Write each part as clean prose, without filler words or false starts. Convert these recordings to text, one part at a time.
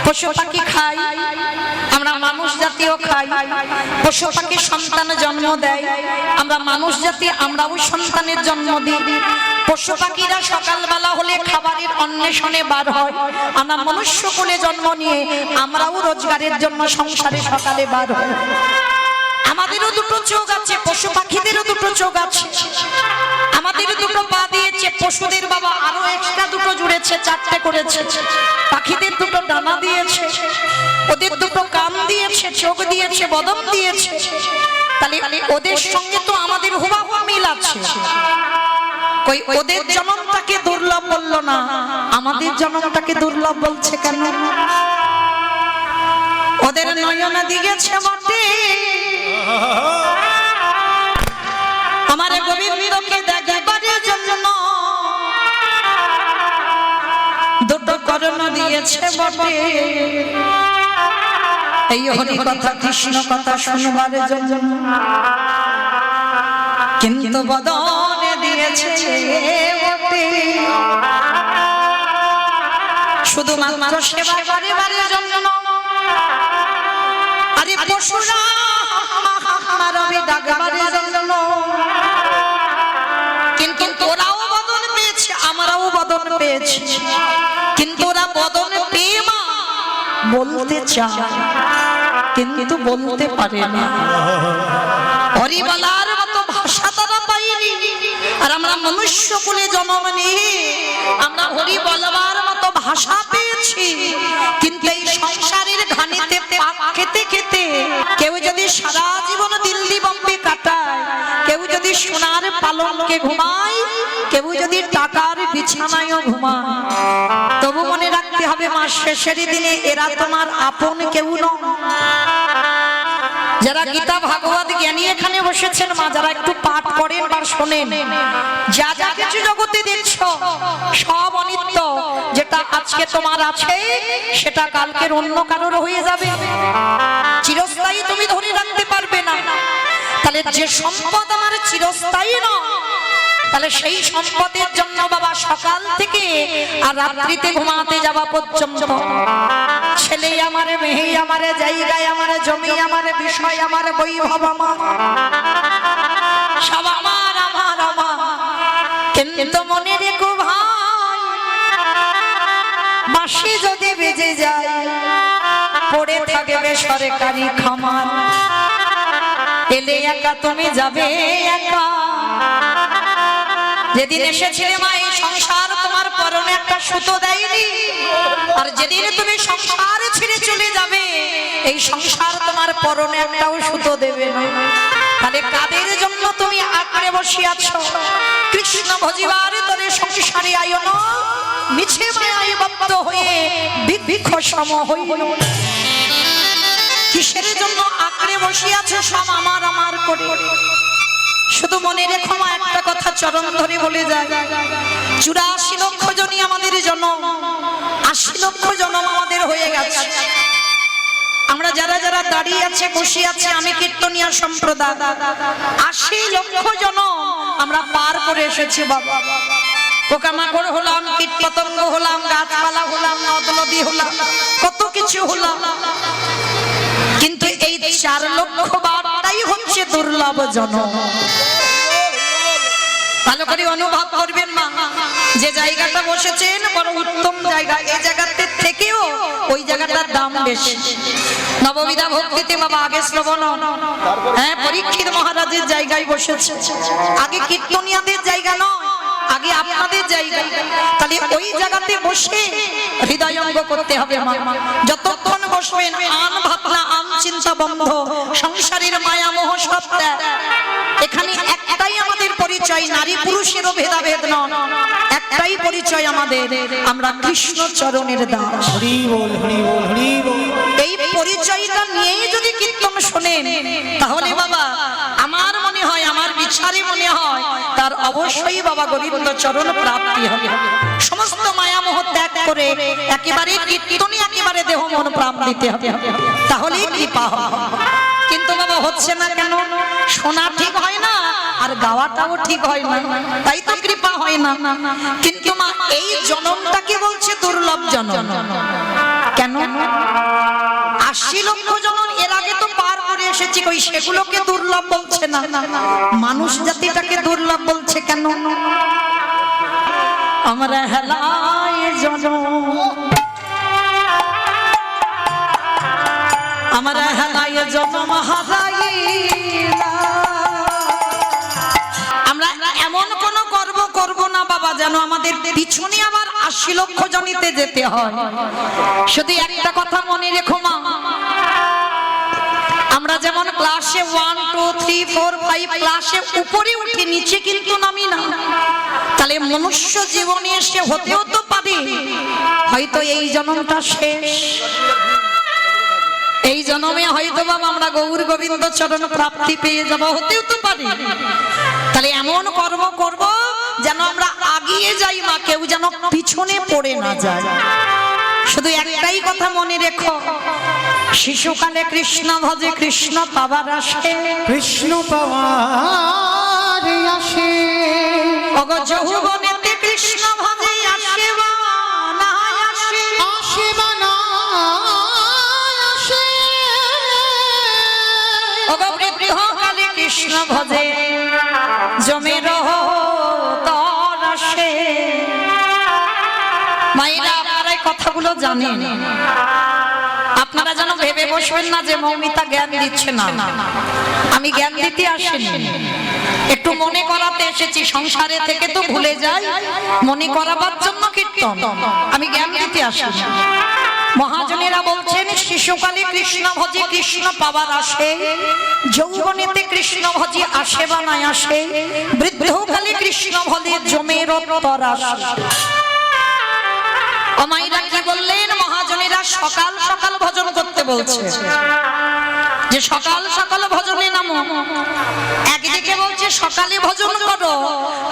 পশু পাখি খাই, আমরা মানুষ জাতিও খাই। পশু পাখি সন্তান জন্ম দেয়, আমরা মানুষ জাতি আমরাও সন্তানের জন্ম দিই। পশু পাখিরা সকালবেলা হলে খাবারের অন্বেষণে বার হয়, আমরা মনুষ্য কুলে জন্ম নিয়ে আমরাও রোজগারের জন্য সংসারে সকালে বার হই। আমাদেরও দুটো চোখ আছে, পশু পাখিদেরও দুটো চোখ আছে। আমাদের দুটো পা দিয়েছে, পশুদের বাবা আরো এক্সট্রা দুটো জুড়েছে, চারটে করেছে। পাখিদের দুটো ডানা দিয়েছে, ওদের দুটো কান দিয়েছে, চোখ দিয়েছে, বদন দিয়েছে। তাহলে ওদের সঙ্গে তো আমাদের হুবহু মিল আছে। কই ওদের জন্মটাকে দুর্লভ বললো না, আমাদের জন্মটাকে দুর্লভ বলছে কেন? ওদের নয়না দিয়েছে বটে, আমার গোবিন্দকে দেখাবার জন্য দুটো করণ দিয়েছে বটে, এই হরি কথা কৃষ্ণ কথা শুনবার জন্য। কিন্তু বদনে দিয়েছে বটে শুধুমাত্র সেবা করিবার জন্য। আরে পশুরা রবি ডাকবার জন্য, কিন্তু ওরাও বদন পেয়েছে, আমরাও বদন পেয়েছি। কিন্তু ওরা বদন পেয়ে মা বলতে চায়, কিন্তু বলতে পারে না। হরি বলার মতো ভাষা তারা পাইনি, আর আমরা মনুষ্য কুলে জন্ম নিয়ে আমরা হরি বলবার মতো ভাষা পেয়েছি। কিন্তু এই সংসারের ঘানিতে পাক খেতে খেতে কেউ যদি সারা জীবন দিল্লি বম্বে কাটায়, কেউ যদি সোনার পালঙ্কে ঘুমায়, কেউ যদি টাকার বিছানায়ও ঘুমায়, তবু মনে রাখতে হবে মা শেষের দিনে এরা তোমার আপন কেউ নয়। যারা গীতা ভাগবত জ্ঞানী এখানে বসেছেন মা, যারা একটু পাঠ করেন বা শোনেন, যা যা কিছু জগতে দেখছো সব অনিত্য। যেটা আজকে তোমার আছে সেটা কালকের অন্য কারোর হয়ে যাবে, চিরস্থায়ী তুমি ধরে রাখতে পারবে না। তাহলে যে সম্পদ আমার চিরস্থায়ী নয়, তাহলে সেই সম্পদের জন্য বাবা সকাল থেকে আর রাত্রিতে ঘুমাতে যাওয়া পর্যন্ত ছেলে আমার, মেয়ে আমার, জায়গায় আমার, জমি আমার, বিষয় আমার, বৈভব আমার, সব আমার আমার আমার। কিন্তু মনে রেখো ভাই, বাঁশি যদি বেজে যায় পড়ে থাকবে সরকারি খামার, এলে একা তুমি যাবে একা। যেদিন এসেছিলে মা এই সংসার তোমার পরনে একটা সুতো দেয়নি, আর যেদিন তুমি সংসার ছেড়ে চলে যাবে এই সংসার তোমার পরনে একটাও সুতো দেবে না। তাহলে কাদের জন্য তুমি আঁকড়ে বসে আছো? কৃষ্ণ ভজিবার তরে সংসারে আয়ো না, মিছে মায়ায় বদ্ধ হয়ে বিভীষ সম হইল। কিসের জন্য আঁকড়ে বসে আছো সব আমার আমার করে? শুধু মনে রেখো মা একটা কথা চরণ ধরে বলে যায়, 84 লক্ষ জনই আমাদের জন্ম, 80 লক্ষ জন্ম আমাদের হয়ে গেছে। আমরা যারা যারা দাঁড়িয়ে আছে বসে আছে, আমি কীর্তনিয়া সম্প্রদায়, 80 লক্ষ জন্ম আমরা পার করে এসেছি বাবা। পোকামাকড় হলাম, কীট পতঙ্গ হলাম, গাছপালা হলাম, নদ নদী হলাম, কত কিছু হলাম। কিন্তু এই 4 লক্ষ বারটাই হচ্ছে দুর্লভ জন্ম। ভালো করে অনুভব করবেন মা, যে জায়গাটা বসেছেন বড় উত্তম জায়গা, এই জায়গাতে থেকেও ওই জায়গাটার দাম বেশি। নববিধা ভক্তিতে বাবা আগে শ্রবণ, হ্যাঁ পরীক্ষিত মহারাজের জায়গায় বসেছে, আগে কীর্তনিয়াদের জায়গা নয়, আগে আপনাদের জায়গা। তাহলে ওই জায়গাতে বসে হৃদয়ঙ্গ করতে হবে মা। যতক্ষণ বসবেন আন ভাবনা আন চিন্তা বন্ধ, সংসারের মায়া মোহ সব ত্যাগ। এখানে একটাই আমাদের পরিচয়, নারী পুরুষেরও ভেদাভেদ নয়, একটাই পরিচয় আমাদের, আমরা কৃষ্ণ চরণের দাস। হরি বল হরি বল হরি বল। এই পরিচয়টা নিয়েই যদি কীর্তন শোনেন তাহলে বাবা আমার মনে হয়, আমার বিচারে মনে হয় তার অবশ্যই বাবা গোবিন্দ চরণ প্রাপ্তি হবে। সমস্ত মায়া মোহ ত্যাগ করে একেবারে কীর্তনে একেবারে দেহ মন প্রাণ দিতে হবে, তাহলেই কৃপা হবে। কিন্তু বাবা হচ্ছে না কেন? শোনা ঠিক হয় না আর গাওয়াটাও ঠিক হয় না, তাই তো কৃপা হয় না। কিন্তু মা এই জন্মটাকে বলছে দুর্লভ জন্ম। কেন? লক্ষ জনম এর আগে তো পার করে এসেছি, কই সেগুলোকে দুর্লভ বলছে না, মানুষ জাতিটাকে দুর্লভ বলছে কেন? আমরা হেলায় জনম, আমরা হেলায় জনম হারাইলা। আমরা এমন কোন কর্ম করব না বাবা যেন আমাদের পিছনে আবার 80 লক্ষ জনিতে যেতে হয়। শুধু একটা কথা মনে রেখো মা, আমরা যেমন ক্লাসে 1 2 3 4 5 ক্লাসে উপরে উঠে নিচে কিন্তু নামি না, তাহলে মনুষ্য জীবনে এসে হতেও তো পারে হয়তো এই জন্মটা শেষ, এই জন্মে হয়তো বাবা আমরা গৌর গোবিন্দ চরণ প্রাপ্তি পেয়ে যাব, হতেও তো পারে। তাহলে এমন কর্ম করব যেন আমরা আগিয়ে যাই মা, কেউ যেন পিছনে পড়ে না যায়। শুধু একটাই কথা মনে রেখো, শিশুকালে কৃষ্ণ ভজে কৃষ্ণ পাবার আসে, কৃষ্ণ পাওয়ার আসে, ওগো যৌবনেতে কৃষ্ণ ভজে আসে বা না আসে, আসে বা না আসে, ওগো বৃদ্ধকালে কৃষ্ণ ভজে জমে রহ তর আসে। মায়েরা আপনারা এই কথাগুলো জানেন, আপনারা যেন ভেবে বসবেন না যে মৌমিতা জ্ঞান দিচ্ছে না। আমি জ্ঞান দিতে আসিনি, একটু মনে করাতে এসেছি। সংসারে থেকে তো ভুলে যাই, মনে করাবার জন্য কীর্তন, আমি জ্ঞান দিতে আসিনি। মহাজনেরা বলছেন শিশুকালে কৃষ্ণ ভজে কৃষ্ণ পাবার আসে, যৌবনেতে কৃষ্ণ ভজে আসে বা না আসে, বৃদ্ধকালে কৃষ্ণ ভজে জমে রত্তর আসে। অমাইরা কি বললেন? মহাজনেরা সকাল সকাল ভজন করতে বলছে, যে সকাল সকাল ভজনে নামো। একদিকে বলছে সকালে ভজন করো,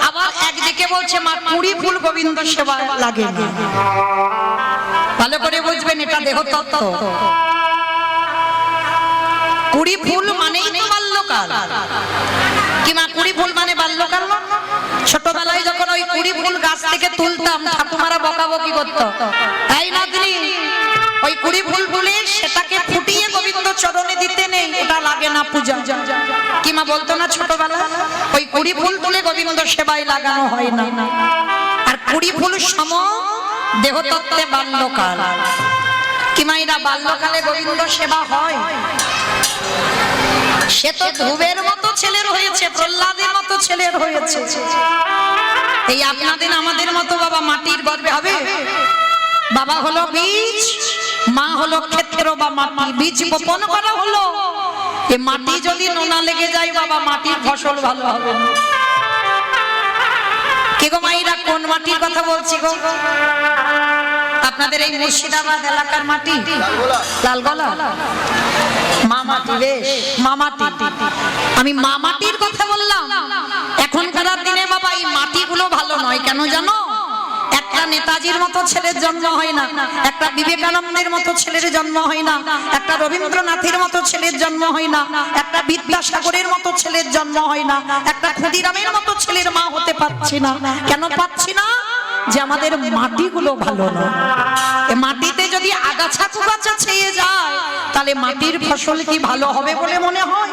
আবার একদিকে বলছে মা কুড়ি ফুল গোবিন্দ সেবা লাগে না। ভালো করে বুঝবেন, এটা দেহ তত্ত্ব। কুড়ি ফুল মানেই তো বাল্যকাল, কি মা? কুড়ি ফুল মানে বাল্যকাল। ছোটবেলায় যখন ওই কুড়ি ফুল গাছ থেকে তুলতাম, ঠাকুমারা বকাবকি করতো, তাই না দিদি? ওই কুড়ি ফুল ফুলে সেটাকে ফুটিয়ে গোবিন্দ চরণে দিতে নেই, এটা লাগে না পূজা। কি মা বলতো না ছোটবেলা? ওই কুড়ি ফুল তুলে গোবিন্দ সেবায় লাগানো হয় না। আর কুড়ি ফুল সম দেহতত্ত্বে বাল্যকাল। কি মা এরা বাল্যকালে গোবিন্দ সেবা হয়? সে তো ধ্রুবের মতো ছেলের হয়েছে, প্রহ্লাদের মতো ছেলের হয়েছে। এই আপনাদের আমাদের মতো বাবা মাটির গর্ভে হবে? বাবা হলো বীজ, মা হলো ক্ষেত্র বা মাটি। বীজ বপন করা হলো, এই মাটি যদি নোনা লেগে যায় বাবা, মাটির ফসল ভালো হবে না। কে গো মাইরা, কোন মাটির কথা বলছি গো? আপনাদের এই মুর্শিদাবাদ এলাকার মাটি লালগোলা মা মাটি, বেশ মা মাটি। আমি মা মাটির কথা বললাম। এখনকার দিনে বাবা এই মাটিগুলো ভালো নয়, কেন জানো? একটা নেতাজির মতো ছেলের জন্ম হয় না, একটা বিবেকানন্দের মতো ছেলের জন্ম হয় না, একটা রবীন্দ্রনাথের মতো ছেলের জন্ম হয় না, একটা বিদ্যাসাগরের মতো ছেলের জন্ম হয় না, একটা ক্ষুদিরামের মতো ছেলের মা হতে পারছি না। কেন পাচ্ছি না? যে আমাদের মাটিগুলো ভালো না। এই মাটিতে যদি আগাছা কুগাছা ছেয়ে যায়, তাহলে মাটির ফসল কি ভালো হবে বলে মনে হয়?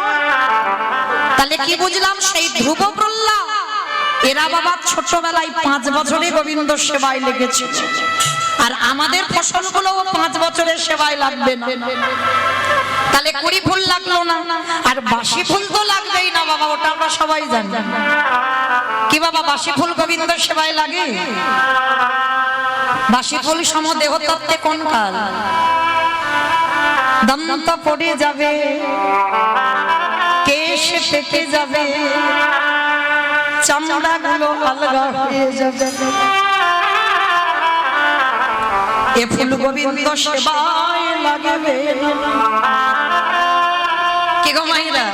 তাহলে কি বুঝলাম? সেই ধ্রুব প্রহ্লাদ এরা বাবা ছোটবেলায় 5 বছরে গোবিন্দ সেবায় লেগেছে, আর আমাদের ফসলগুলো 5 বছরের সেবায় লাগবে না। তাহলে কুড়ি ফুল লাগলো না, আর বাসি ফুল তো লাগবেই না বাবা, ওটা আমরা সবাই জানি। কি বাবা, বাসি ফুল গোবিন্দ সেবায় লাগে? বাসি ফুল সম দেহ তত্ত্বে কোন কাল? দন্ত পড়ে যাবে, কেশ পেকে যাবে, চামড়া গুলো আলগা হয়ে যাবে। এ ফুল গোবিন্দ সেবায় লাগবে। কি গো মাইরা,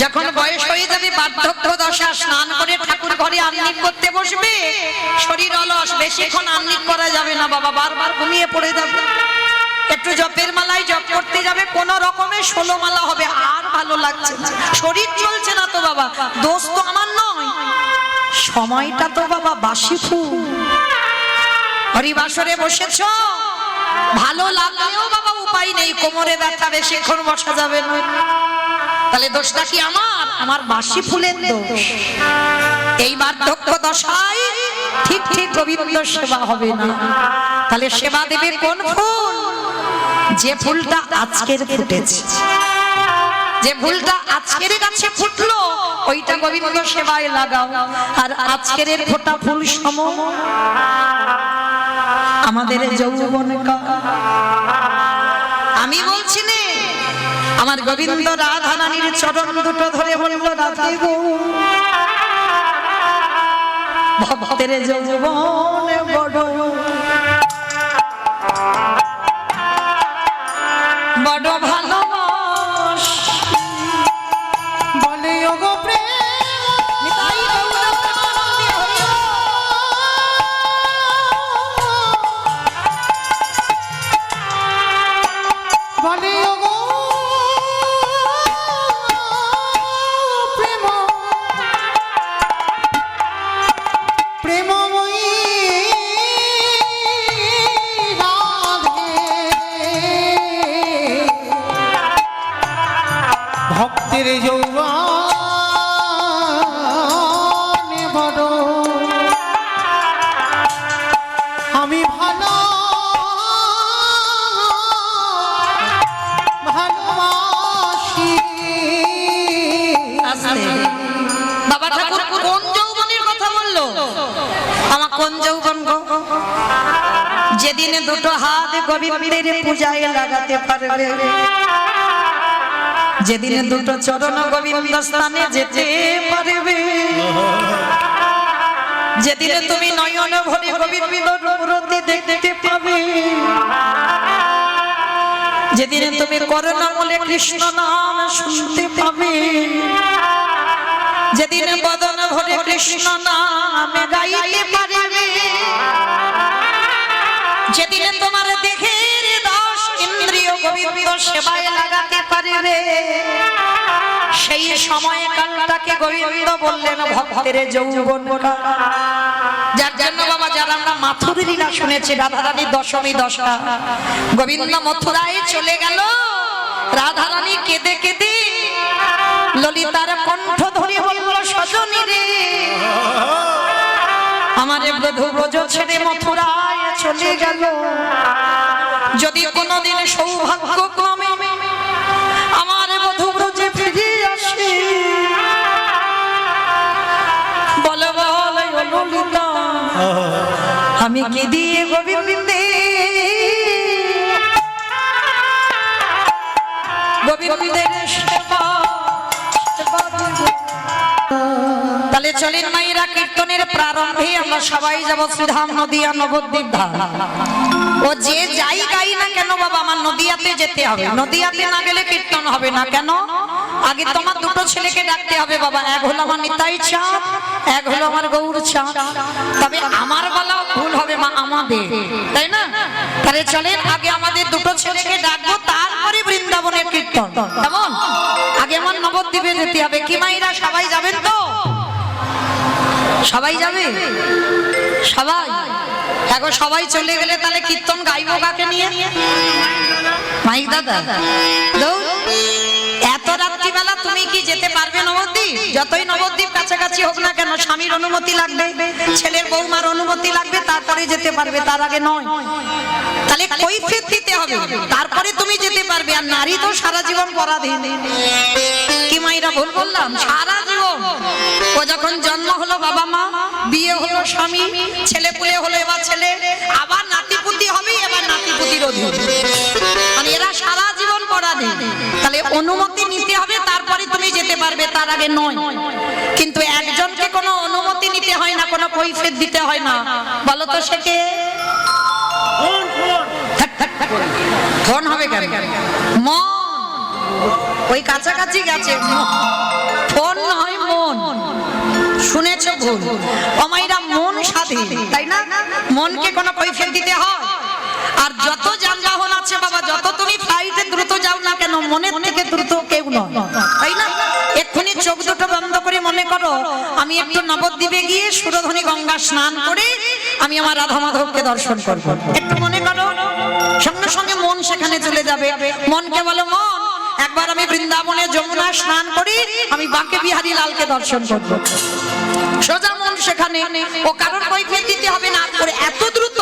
যখন বয়স হয়ে যাবে, বার্ধক্য দশা, স্নান করে ঠাকুর ঘরে আহ্নিক করতে বসবে, শরীর অলস, বেশিক্ষণ আহ্নিক করা যাবে না বাবা, বারবার ঘুমিয়ে পড়ে যাবে। একটু জপের মালায় জপ করতে যাবে, কোন রকমে 16 মালা হবে, আর ভালো লাগছে না, শরীর চলছে না তো বাবা। দোষ তো আমার নয়, সময়টা তো বাবা বাসি ফুল। হরিবাসরে বসেছ, ভালো লাগলেও বাবা উপায় নেই, কোমরে ব্যথা, বেশিক্ষণ বসা যাবে না। তাহলে দোষটা কি আমার? আমার বাসি ফুলের দোষ। এই বার্ধক্য দশায় ঠিক ঠিক গোবিন্দ সেবা হবে না। তাহলে সেবা দেবে কোন ফুল? যে ফুলটা আজকের ফুটেছে, যে ফুলটা আজকের গাছে ফুটলো ওইটা গোবিন্দ সেবায় লাগাও। আর আজকের ফোটা ফুল সম আমাদের যৌবন। আমি বলছি নে, আমার গোবিন্দ রাধা রানীর চরণ দুটো ধরে বলল, রাধে গো ভক্তের যৌবন বড় বড় ভালোবাস। বলে ওগো প্রেম বলে ওগো প্রেম প্রেমময়ী রাধে ভক্তের যৌবন বড় আমি ভালো ভালোবাসি। বাবা ঠাকুর কোন যৌবনের কথা বললো? আমার কোন যৌবন গো? যেদিন দুটো হাত গোবিন্দের পূজায় লাগাতে পারবে, যেদিন দুটো চরণ গোবিন্দ স্থানে যেতে পারবে, যেদিন তুমি নয়ন ভরে গোবিন্দ মূর্তি দেখতে পাবে, যেদিন তুমি করুণা বলে কৃষ্ণ নাম শুনতে পাবে, যেদিন বদন ভরে কৃষ্ণ নাম গাইতে পারবে, যেদিন তোমার দেহের দশ ইন্দ্রিয় গোবিন্দ সেবায় লাগাতে পারবে, সেই সময় কালটাকে গোবিন্দ বললেন ভক্তের যৌবন। যার জন্য বাবা, যারা আমরা মাথুর লীলা শুনেছি, রাধা রানীর দশমী দশা, গোবিন্দ মথুরায় চলে গেল, রাধা রানী কেঁদে কেঁদে ললিতার কণ্ঠ ধরে বলল, সজনী রে আমার বধূ ব্রজ ছেড়ে মথুরায় চলে গেল, যদি কোনোদিন সৌভাগ্য ক্রমে আমার বধূ ব্রজে ফিরে আসে, বল বল ললিতা আমি কি দিয়ে গোবিন্দে গোবিন্দের সেবা দেব। তাহলে চলেন মায়েরা, কীর্তনের প্রারম্ভে আমরা সবাই যাব শ্রীধাম নদিয়া নবদ্বীপ ধাম। ও যে যাই গাই না কেন বাবা, আমার নদিয়াতে যেতে হবে। নদিয়াতে না গেলে কীর্তন হবে না। কেন? আগে তোমার দুটো ছেলেকে ডাকতে হবে বাবা। এক হলো আমার নিতাই চাঁদ, এক হলো আমার গৌর চাঁদ। তবে আমার বলা ভুল হবে মা, আমাদের, তাই না? তাহলে চলেন আগে আমাদের দুটো ছেলেকে ডাকবো, তারপরে বৃন্দাবনের কীর্তন। কেমন? আগে আমার নবদ্বীপে যেতে হবে। কি মাইরা সবাই যাবেন তো? সবাই যাবে? সবাই? এখন সবাই চলে গেলে তাহলে কীর্তন গাইবো কাকে নিয়ে? মাইক দাদা এত রাত্রিবেলা তুমি কি যেতে পারবে নবদ্বীপ? যতই নবদ্বীপ কাছাকাছি হোক না কেন, স্বামীর অনুমতি লাগবে, ছেলের বৌমার অনুমতি লাগবে, তারপরে যেতে পারবে, তার আগে নয়। তাহলে কৈফিয়ত দিতে হবে, তারপরে তুমি যেতে পারবে। আর নারী তো সারা জীবন পরাধীন। কি মাইরা ভুল বললাম? সারা জীবন। ও যখন জন্ম হলো বাবা মা, বিয়ে হলো স্বামী, ছেলে পুলে হলো, এবার ছেলে, আবার নাতিপুতি হবে, এবার নাতিপুতির অধীন। মানে এরা সারা জীবন পরাধীন। তাহলে অনুমতি নিতে হবে, তারপরে তুমি যেতে পারবে, তার আগে নয়। কিন্তু একজনকে কোনো অনুমতি নিতে হয় না, কোনো কৈফিয়ত দিতে হয় না। বলো তো সে কে? ফোন হবে কেন? মন। ওই কাছাকাছি গেছে, ফোন নয় মন। শুনেছো ভুল। অমাইরা মন স্বাধীন, তাই না? মনকে কোনো কৈফিয়ত দিতে হয়। আর যত যানবাহন আছে বাবা, যত তুমি ফ্লাইটে দ্রুত যাও না কেন, মনের থেকে দ্রুত কেউ নয়, তাই না? এক্ষুনি চোখ দুটো বন্ধ করে মনে করো, আমি একটু নবদ্বীপে গিয়ে সুরধনী গঙ্গা স্নান করে আমি আমার রাধা মাধবকে দর্শন করব। একটু মনে করো, সেখানে চলে যাবে। মনকে বলো, মন একবার আমি বৃন্দাবনে যমুনা স্নান করি, আমি বাঁকে বিহারী লালকে দর্শন করবো। সোজা মন সেখানে, ও কারণ কৈফিয়ত দিতে হবে না, করে এত দ্রুত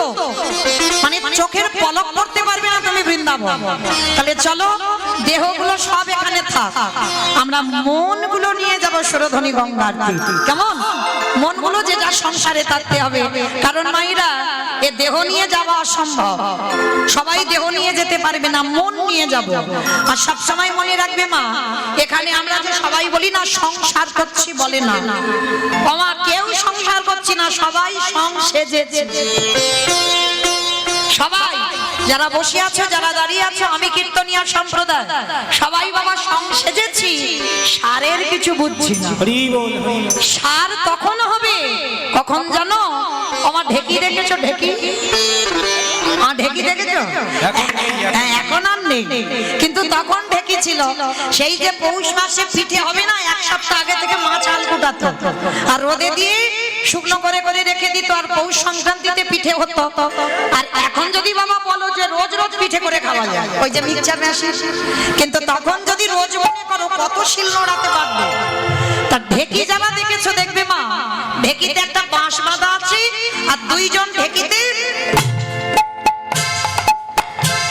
মানে চোখের পলক পড়তে পারবে না তুমি বৃন্দাবন। তাহলে চলো দেহগুলো সব এখানে থাক, আমরা মনগুলো নিয়ে যাব সুরধনী গঙ্গার তীরে। কেমন? মনগুলো যে যা সংসারে থাকতে হবে, কারণ মাইরা এ দেহ নিয়ে যাওয়া অসম্ভব, সবাই দেহ নিয়ে যেতে পারবে না, মন নিয়ে যাব। আর সব সময় মনে রাখবে মা, এখানে আমরা যে সবাই বলি না সংসার করছি, বলে না বাবা, কেউ সংসার করছি না, সবাই সংসেজেছে। সবাই যারা বসে আছো, যারা দাঁড়িয়ে আছো, আমি কীর্তনিয়া সম্প্রদায়, সবাই বাবা সংসেজেছি, সারের কিছু বুঝছি না। সার তখন হবে কখন জানো? আমার ঢেকি দেখেছো? ঢেকি ঢেকি দেখেছো? এখন আর নেই, কিন্তু তখন ঢেকি ছিল। সেই যে পৌষ মাসে পিঠে হবে না, এক সপ্তাহ আগে থেকে মা চাল কুটাতো আর রোদে দিয়ে শুকনো করে করে রেখে দিত, আর পৌষ সংক্রান্তিতে পিঠে হতো। আর এখন যদি বাবা বলো যে রোজ রোজ পিঠে করে খাওয়া যায়, ওই যে মিক্সচার মেশিন, কিন্তু তখন যদি রোজ মনে করো কত শিল নোড়াতে পারবে। তা ঢেকি যারা দেখেছো দেখবে মা, ঢেকিতে একটা বাঁশ বাঁধা আছে, আর দুইজন ঢেকিতে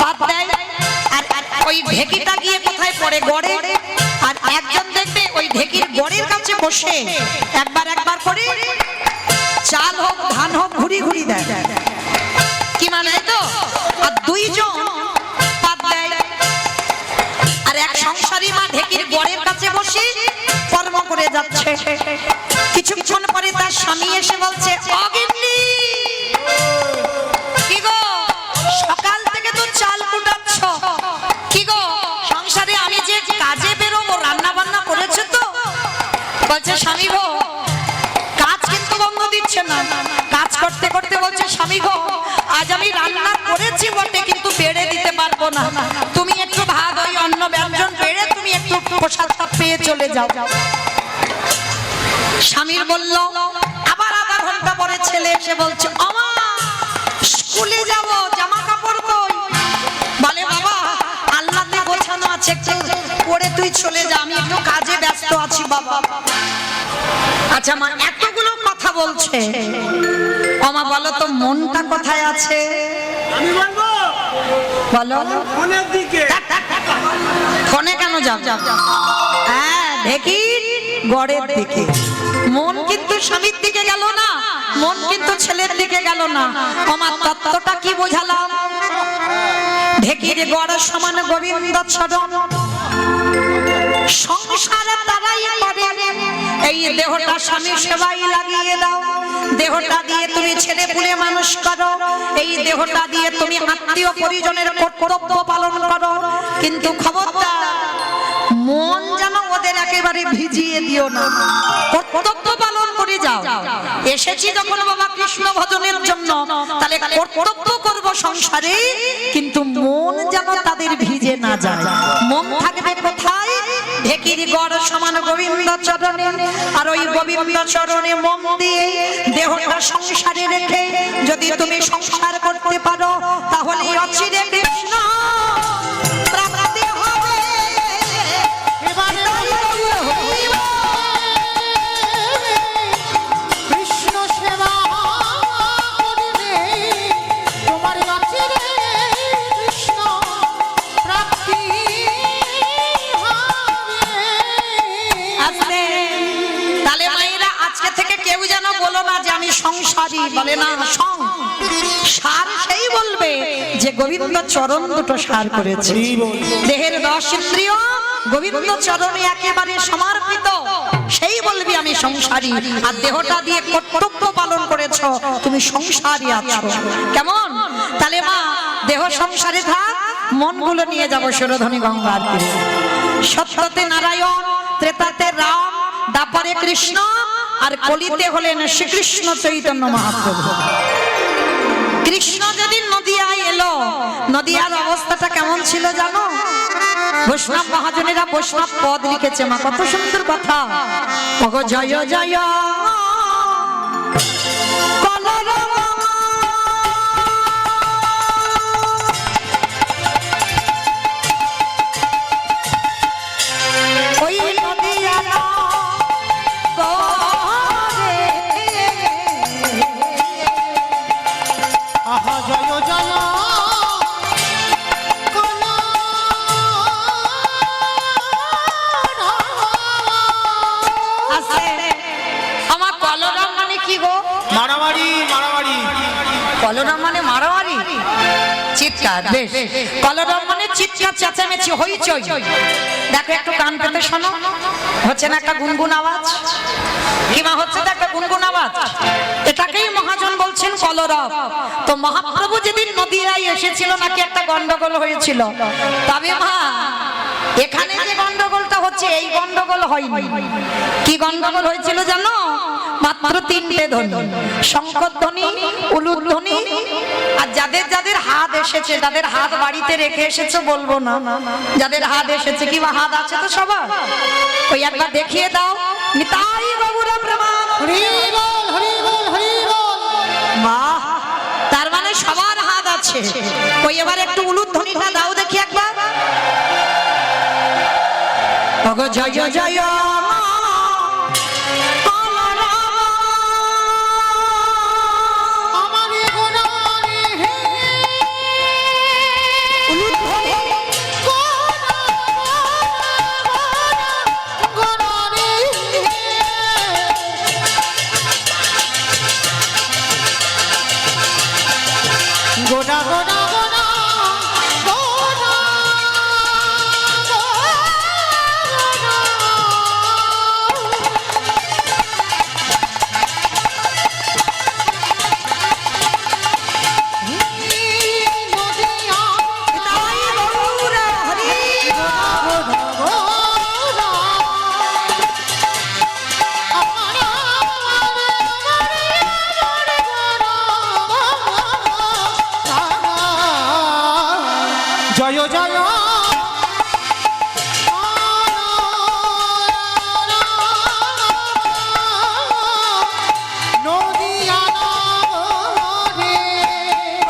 পাত দেয়, আর ওই ঢেকিটা গিয়ে কোথায় পড়ে? গড়ে। আর একজন দেখবে ওই ঢেকির গড়ের কাছে বসে একবার একবার করে চাল হোক ধান হোক ঘুরি ঘুরি দেয়, কি মানে তো? আর দুইজন পাত দেয়, আর এক সংসারী মা ঢেকির গড়ের কাছে বসে কর্ম করে যাচ্ছে। কিছুক্ষণ পরে তার স্বামী এসে বলছে, অগিন্নি কি গো, সকাল থেকে তো চাল কুটাচ্ছ, কি গো সংসারে আমি যে কাজে বেরোবো রান্না বান্না করেছে তো? বলছে, স্বামী গো কাজ কিন্তু বন্ধ দিচ্ছে না, কাজ করতে করতে বলছে, স্বামী গো আজ আমি রান্না করেছি বটে, কিন্তু বেড়ে দিতে পারবো না, তুমি একটু ভাগ ওই অন্ন ব্যঞ্জন বেড়ে তুমি একটু প্রসাদটা পেয়ে চলে যাও। স্বামীর বলল, আবার আধা ঘন্টা পরে ছেলে এসে বলছে, আমা স্কুলে যাব, জামা কাপড় কই? বলে, বাবা আল্লাহতে গোছানো আছে, একটু পরে তুই চলে যা, আমি একটু কাজে ব্যস্ত আছি বাবা। আচ্ছা মা এতগুলো কথা বলছে, আমা বলো তো মনটা কোথায় আছে? আমি বলবো বলো। ফোনের দিকে। ফোনে কেন যাব? হ্যাঁ ঢেকির গড়ের দিকে। মন কিন্তু স্বামীর দিকে গেল না, মন কিন্তু ছেলের দিকে গেল না। আমার তত্ত্বটা কি বোঝালাম? ঢেকির গড় সমান গোবিন্দ চরণ, সংসারে তারাই করে। এই দেহটা স্বামী সেবাই লাগিয়ে দাও, দেহটা দিয়ে তুমি ছেলে পুলে মানুষ করো, এই দেহটা দিয়ে তুমি আত্মীয় পরিজনের কর্তব্য পালন করো, কিন্তু খবরদার মন যেন ওদের একেবারে ভিজিয়ে দিও না, কর্তব্য পালন করে যাও। এসেছি যখন বাবা কৃষ্ণ ভজনের জন্য, তাহলে কর্তব্য করব সংসারে, কিন্তু মন যেন তাদের ভিজে না যায়। মন থাকবে কোথায়? ঢেকির গড় সমান গোবিন্দ চরণে, আর ওই গোবিন্দ চরণে মন দিয়ে দেহটা সংসারে রেখে যদি তুমি সংসার করতে পারো, তাহলে অচিরে কৃষ্ণ প্রাপ্তি হবে। কৃষ্ণ সেবা করিলে তোমার অচিরে কৃষ্ণ প্রাপ্তি হবে। আজকে তাহলে মায়েরা আজকে থেকে কেউ যেন বলো না যে আমি সংসারী, বলে না সার সেই বলবে যে গোবিন্দ চরণ দুটো সার করেছে। দেহের 10 ইন্দ্রিয় গোবিন্দ চরণে একেবারে সমর্পিত, সেই বলবি আমি সংসারী। আর দেহটা দিয়ে কর্তব্য পালন করেছো, তুমি সংসারী আছো। কেমন? তাহলে মা দেহ সংসারে থাক, মনগুলো নিয়ে যাবো সুরধনী গঙ্গার তীরে। সত্যতে নারায়ণ, ত্রেতাতে রাম, দাপরে কৃষ্ণ, আর কলিতে হলেন শ্রীকৃষ্ণ চৈতন্য মহাপ্রভু। কৃষ্ণ যেদিন নদিয়ায় এলো, নদিয়ার অবস্থাটা কেমন ছিল জানো? বৈষ্ণব মহাজনেরা বৈষ্ণব পদ লিখেছে মা, কত সুন্দর কথা। ওগো জয় জয় চিৎকার, বেশ। কলরব মানে চিৎকার, চেঁচামেচি, হইচই। দেখো একটু কান পেতে শোনো, হচ্ছে না একটা গুনগুন আওয়াজ? কিমা হচ্ছে তো একটা গুনগুন আওয়াজ। এটাকেই মহাজন বলছেন কলরব। তো মহাপ্রভু যেদিন নদিয়ায় এসেছিল নাকি একটা গন্ডগোল হয়েছিল। তবে মা এখানে যে গন্ডগোলটা হচ্ছে এই গন্ডগোল হয়নি। কি গন্ডগোল হয়েছিল জানো? মাত্র তিনটে ধ্বনি, শঙ্খধ্বনি, উলুধ্বনি, আর যাদের যাদের হাত এসেছে, যাদের হাত বাড়িতে রেখে এসেছে বলবো না, যাদের হাত এসেছে, কিংবা হাত আছে তো সবার, ওই একবার দেখিয়ে দাও। নিতাই বাবুরা প্রমাণ। হরি বল, হরি বল, হরি বল। বাহ, তার মানে সবার হাত আছে। ওই এবার একটু উলুধ্বনিটা দাও দেখি একবার। ওগো জয় জয় জয় আমারে গোনারে হে গোনারে গোনা গোনা গোনা গোনা জয় জয় নদিয়া নগরে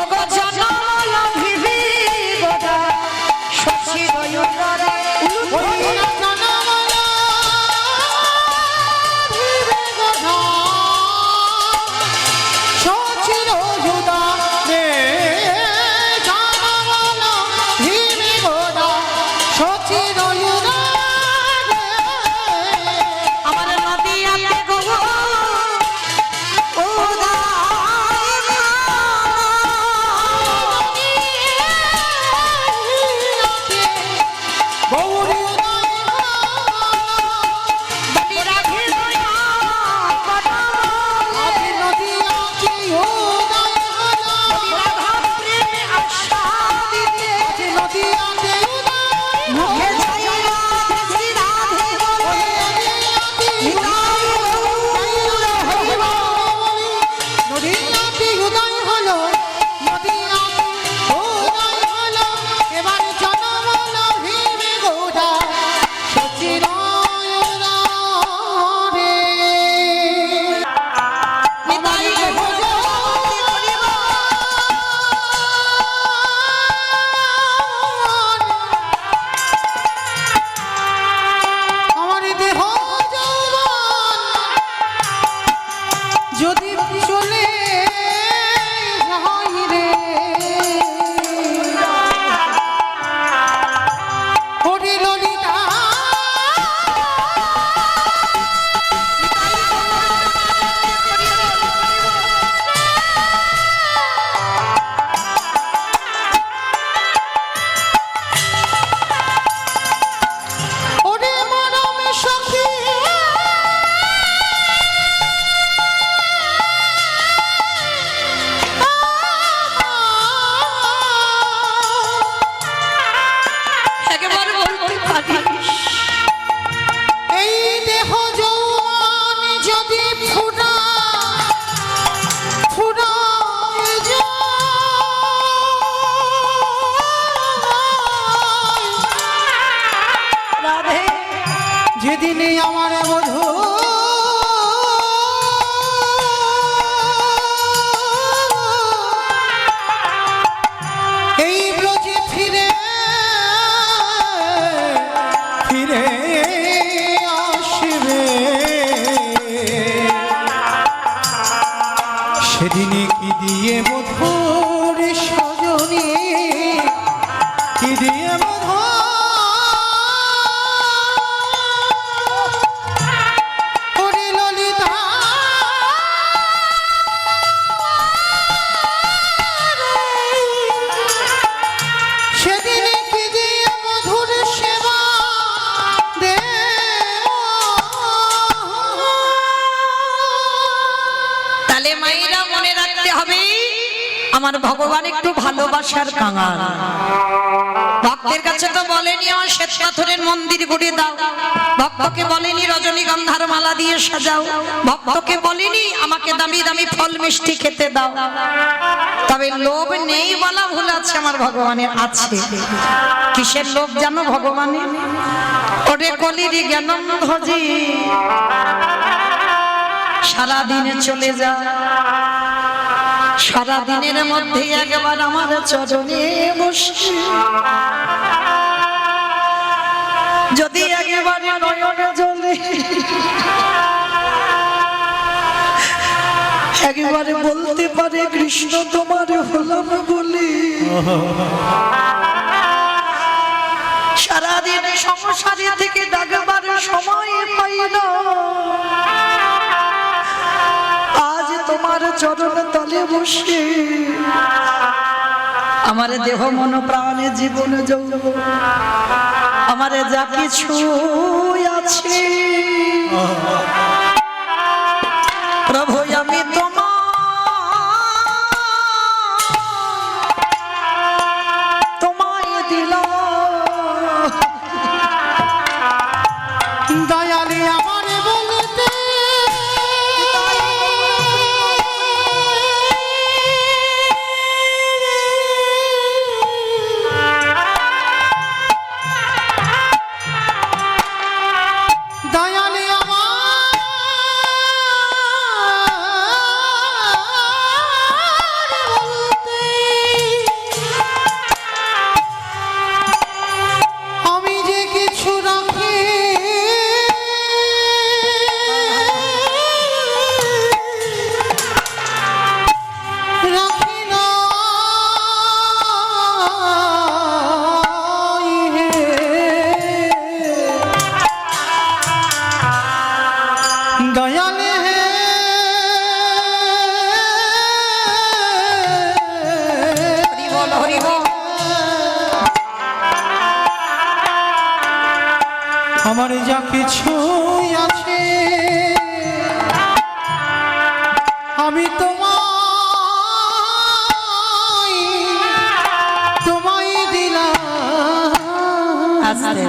ওগো জনমল ভিভি গোদা শশী দয়ুতরা ওই জনমল ভিবে গোধা সচির যুদা রে জনমল ভিবে গোধা সচির যুদা রে আমার নদিয়াতে গো ওদা গৌরী বলি রাখে দয়া কটা আদি নদিয়া কি উদয় হলো রাধা প্রেমে আশা দিতে আদি নদিয়াতে উদয় মুখে ছাইয়া শ্রী রাধে বলে নদিয়াতে উদয় হলো নদিয়াতে উদয় হলো এবার জনমল ভীমে গোধা সচির রে নিতাই ভোজ আমার দেহ যৌবন যদি চলে যাই রে ওরে ললিতা ওরে মরম সখী একেবারে বলতে পারিস এই দেহ যৌবন যদি ফুরা ফুরা রাধে যেদিনে আমার বধূ এই ব্রজে ফিরে ফিরে আসবে সেদিনে কি দিয়ে মধুর সজনী কি দিয়ে মধুর হবে আমার ভগবান একটু ভালোবাসার কাঙাল। ভক্তের কাছে তো বলেনি আমার শ্বেত পাথরের মন্দির গড়ে দাও, ভক্তকে বলেনি রজনীগন্ধার মালা দিয়ে সাজাও, ভক্তকে বলেনি আমাকে দামি দামি ফল মিষ্টি খেতে দাও। তবে লোভ নেই বলা ভুল আছে, আমার ভগবানের আছে। কিসের লোভ জানো ভগবানের? ওরে কলির জ্ঞানন্ধজি সারাদিনে চলে যা, সারাদিনের মধ্যে একবার আমার চরণে বসে যদি একেবারে নয়নে জ্বলে একেবারে বলতে পারে কৃষ্ণ তোমার হলাম বলে, সারাদিন সংসারে থেকে ডাকবার সময় পাই না, আজ তোমার চরণ তলে বসে আমার দেহ মন প্রাণে জীবন যৌবন আমার যা কিছু আছে প্রভু আমি তোমায় দিলাম। দয়ালে আমার বলতে দয়ালে আমার বলতে আমি যে কিছু রাখি রাখি না দয়ালে হে হরি বল হরি বল। আমার যা কিছু আছে আমি তোমায় দিলাম। আস্তে